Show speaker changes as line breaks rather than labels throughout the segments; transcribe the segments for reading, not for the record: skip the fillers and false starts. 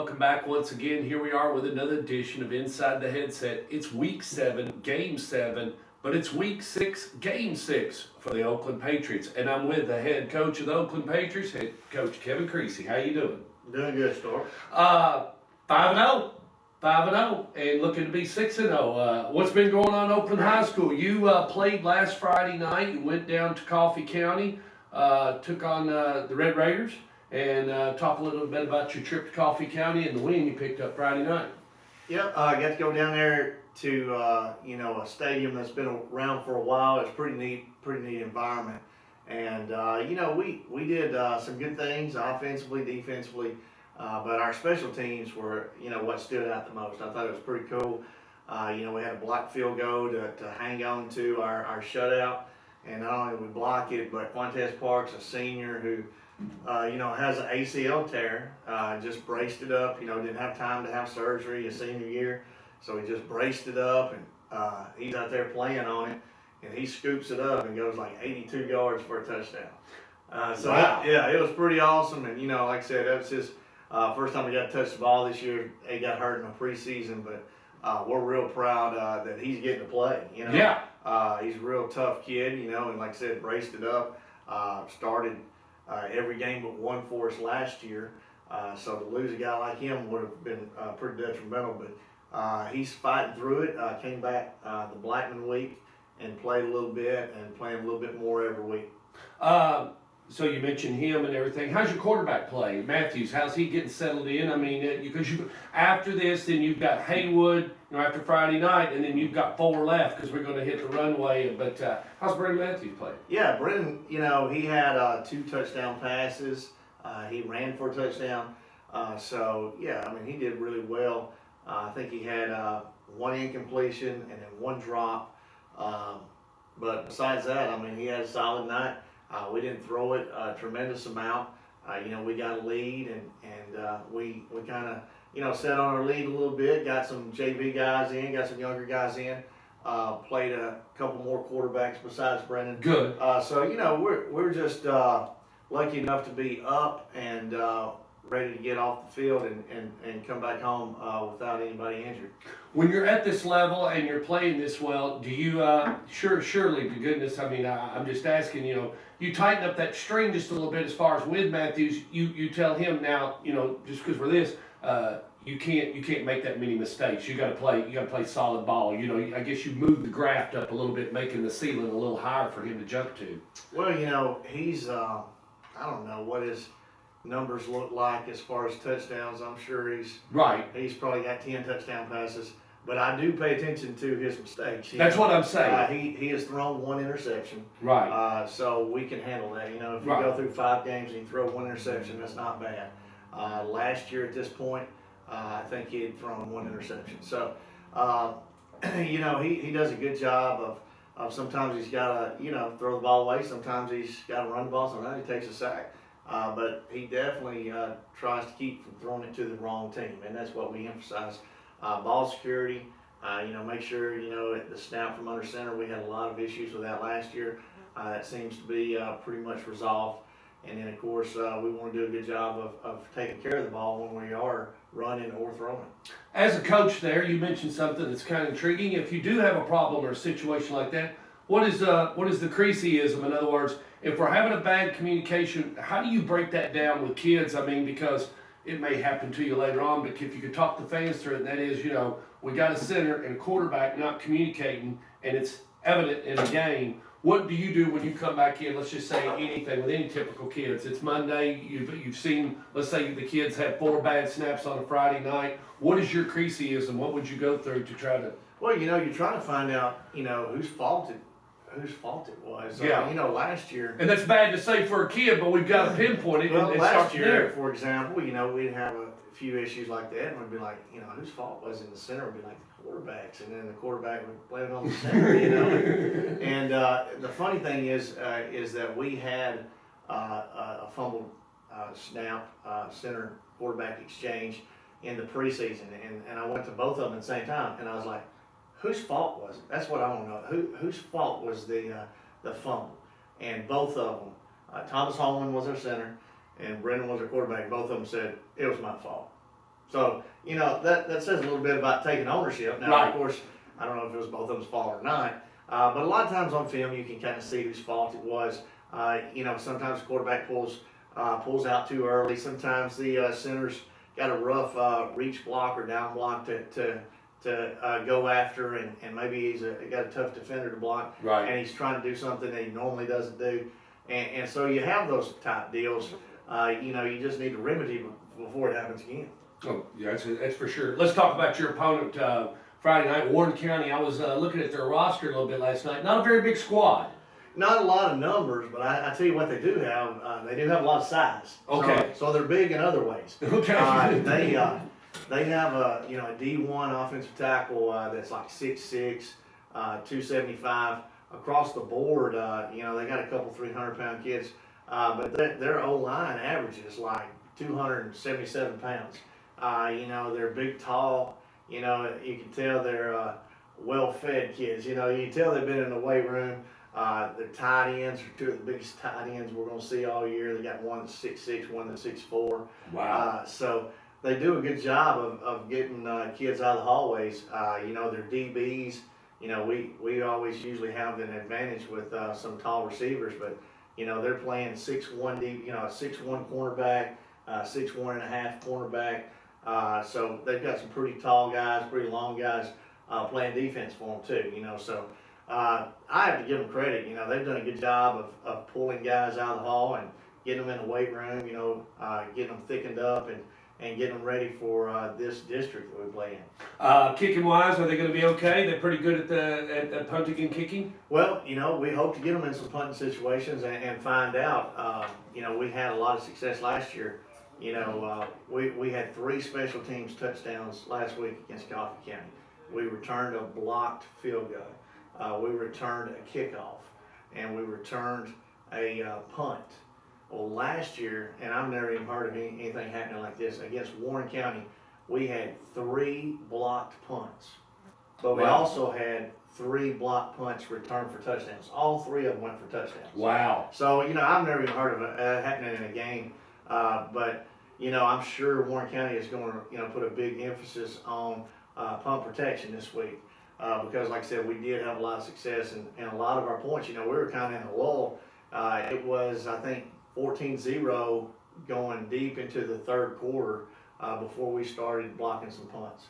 welcome back once again. Here we are with another edition of Inside the Headset. It's week 7, game 7, but it's week 6, game 6 for the Oakland Patriots. And I'm with the head coach of the Oakland Patriots, head coach Kevin Creasy. How you doing?
Doing good, Stork.
5-0. 5-0 and looking to be 6-0. What's been going on at Oakland High School? You played last Friday night. You went down to Coffee County, took on the Red Raiders, and talk a little bit about your trip to Coffee County and the win you picked up Friday night.
Yep, I got to go down there to a stadium that's been around for a while. It's pretty neat environment, and we did some good things offensively, defensively. But our special teams were, what stood out the most. I thought it was pretty cool. We had a block field goal to hang on to our shutout. And not only did we block it, but Quantes Parks, a senior who, has an ACL tear, just braced it up. Didn't have time to have surgery his senior year. So he just braced it up, and he's out there playing on it. And he scoops it up and goes like 82 yards for a touchdown.
Wow.
It was pretty awesome. And, like I said, that was his first time he got to touch the ball this year. He got hurt in the preseason, but we're real proud that he's getting to play.
Yeah.
He's a real tough kid, and like I said, braced it up. Started every game but one for us last year. So to lose a guy like him would have been pretty detrimental. But he's fighting through it. Came back the Blackman week and played a little bit and playing a little bit more every week.
So you mentioned him and everything. How's your quarterback play, Matthews? How's he getting settled in? I mean, because after this, then you've got Haywood, after Friday night, and then you've got 4 left because we're going to hit the runway. But how's Brendan Matthews playing?
Yeah, Brendan, he had 2 touchdown passes. He ran for a touchdown. He did really well. I think he had 1 incompletion and then 1 drop. But besides that, he had a solid night. We didn't throw it a tremendous amount. We got a lead, and we kind of, sat on our lead a little bit, got some JV guys in, got some younger guys in, played a couple more quarterbacks besides Brendan.
Good.
We're just lucky enough to be up and ready to get off the field and come back home without anybody injured.
When you're at this level and you're playing this well, do you, surely to goodness, I'm just asking, you tighten up that string just a little bit as far as with Matthews, you tell him now, just because we're this, you can't make that many mistakes. You got to play solid ball. I guess you move the graft up a little bit, making the ceiling a little higher for him to jump to.
Well, he's, I don't know what his numbers look like as far as touchdowns. I'm sure he's probably got 10 touchdown passes. But I do pay attention to his mistakes.
That's what I'm saying.
He has thrown 1 interception.
Right.
So we can handle that. If you go through 5 games and you throw 1 interception, that's not bad. Last year at this point, I think he had thrown 1 interception. So, he does a good job of sometimes he's got to, throw the ball away. Sometimes he's got to run the ball. Sometimes he takes a sack. But he definitely tries to keep from throwing it to the wrong team. And that's what we emphasize. Ball security, make sure, at the snap from under center, we had a lot of issues with that last year. That seems to be pretty much resolved. And then, of course, we want to do a good job of taking care of the ball when we are running or throwing.
As a coach there, you mentioned something that's kind of intriguing. If you do have a problem or a situation like that, what is the Creasyism? In other words, if we're having a bad communication, how do you break that down with kids? Because it may happen to you later on, but if you could talk the fans through it, and that is, we got a center and a quarterback not communicating, and it's evident in a game. What do you do when you come back in? Let's just say anything with any typical kids. It's Monday. You've seen, let's say the kids had 4 bad snaps on a Friday night. What is your Creasyism? What would you go through to try to?
Well, you're trying to find out, whose fault it was.
Yeah.
Last year.
And that's bad to say for a kid, but we've got to pinpoint it.
Well,
and
last
start
year, for example, we'd have a few issues like that, and we'd be like, whose fault was it in the center? Would be like the quarterback's, and then the quarterback would blame it on the center, And the funny thing is that we had a fumbled snap center quarterback exchange in the preseason, and I went to both of them at the same time, and I was like, whose fault was it? That's what I want to know. Whose fault was the fumble? And both of them, Thomas Holman was our center, and Brendan was our quarterback. Both of them said, it was my fault. So, that says a little bit about taking ownership. Now,
Right.
of course, I don't know if it was both of them's fault or not, but a lot of times on film you can kind of see whose fault it was. Sometimes the quarterback pulls out too early. Sometimes the center's got a rough reach block or down block to go after, and maybe he's got a tough defender to block,
Right.
and he's trying to do something that he normally doesn't do, and so you have those type deals. You just need to remedy before it happens again.
Oh, yeah, that's for sure. Let's talk about your opponent Friday night, Warren County. I was looking at their roster a little bit last night. Not a very big squad.
Not a lot of numbers, but I tell you what they do have. They do have a lot of size.
Okay.
So they're big in other ways.
Okay.
They have a D1 offensive tackle that's like 6'6", 275 across the board. They got a couple 300-pound kids, but their O-line averages like 277 pounds. They're big, tall. You can tell they're well-fed kids. You can tell they've been in the weight room. Their tight ends are two of the biggest tight ends we're going to see all year. They got one that's 6'6", one that's 6'4".
Wow.
So they do a good job of getting kids out of the hallways. Their DBs. We always usually have an advantage with some tall receivers, but they're playing 6'1" a 6'1" cornerback, 6'1.5" cornerback. So they've got some pretty tall guys, pretty long guys playing defense for them too. So I have to give them credit. They've done a good job of pulling guys out of the hall and getting them in the weight room. Getting them thickened up and getting them ready for this district that we play in.
Kicking wise, are they going to be okay? They're pretty good at punting and kicking.
Well, we hope to get them in some punting situations and find out. We had a lot of success last year. We had 3 special teams touchdowns last week against Coffee County. We returned a blocked field goal. We returned a kickoff, and we returned a punt. Well, last year, and I've never even heard of anything happening like this, against Warren County, we had 3 blocked punts. But we
Wow.
also had 3 blocked punts returned for touchdowns. All 3 of them went for touchdowns.
Wow.
So, I've never even heard of it happening in a game. But I'm sure Warren County is going to, put a big emphasis on punt protection this week. Because, like I said, we did have a lot of success and a lot of our points, we were kind of in a lull. It was, I think, 14-0 going deep into the third quarter before we started blocking some punts.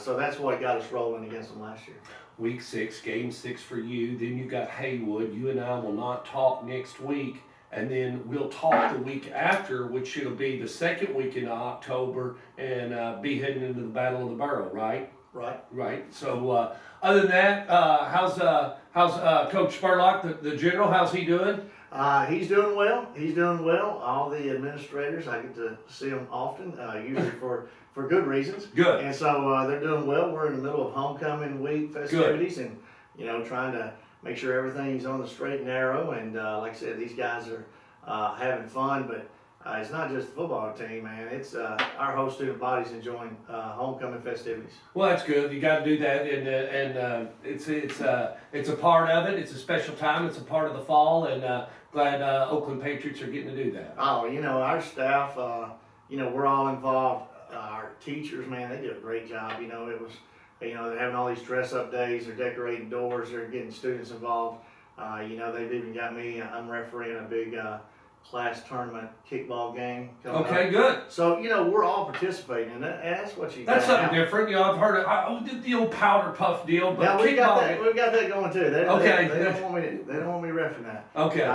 So that's what got us rolling against them last year.
Week 6, game 6 for you. Then you got Haywood. You and I will not talk next week. And then we'll talk the week after, which it'll be the second week in October, and be heading into the Battle of the Borough, right?
Right.
Right. So other than that, how's Coach Spurlock, the general? How's he doing?
He's doing well. He's doing well. All the administrators, I get to see them often, usually for good reasons.
Good.
And so they're doing well. We're in the middle of homecoming week festivities, and trying to make sure everything's on the straight and narrow. And like I said, these guys are having fun, but it's not just the football team, man. It's our whole student body's enjoying homecoming festivities.
Well, that's good. You got to do that, and it's a part of it. It's a special time. It's a part of the fall, and glad Oakland Patriots are getting to do that.
Oh, our staff, we're all involved. Our teachers, man, they did a great job. It was, they're having all these dress-up days. They're decorating doors. They're getting students involved. They've even got me. I'm refereeing a big class tournament kickball game coming
Okay,
up.
good.
So, we're all participating, and that's what you
That's
gotta
something
have.
different. I've heard of the old powder puff deal, but
Now, we've got
kickball.
that going too. They
Okay.
don't want me reffing that.
Okay.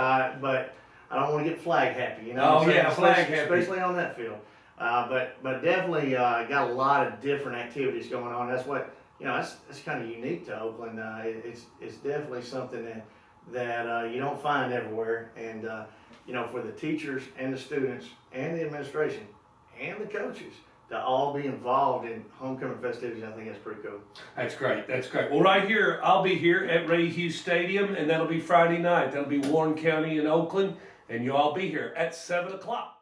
But I don't want to get flag happy,
Oh, yeah, flag
especially,
happy.
especially on that field. But definitely got a lot of different activities going on. That's what that's kind of unique to Oakland. It's definitely something that you don't find everywhere. And for the teachers and the students and the administration and the coaches to all be involved in homecoming festivities, I think that's pretty cool.
That's great. That's great. Well, right here, I'll be here at Ray Hughes Stadium, and that'll be Friday night. That'll be Warren County in Oakland, and you'll all be here at 7 o'clock.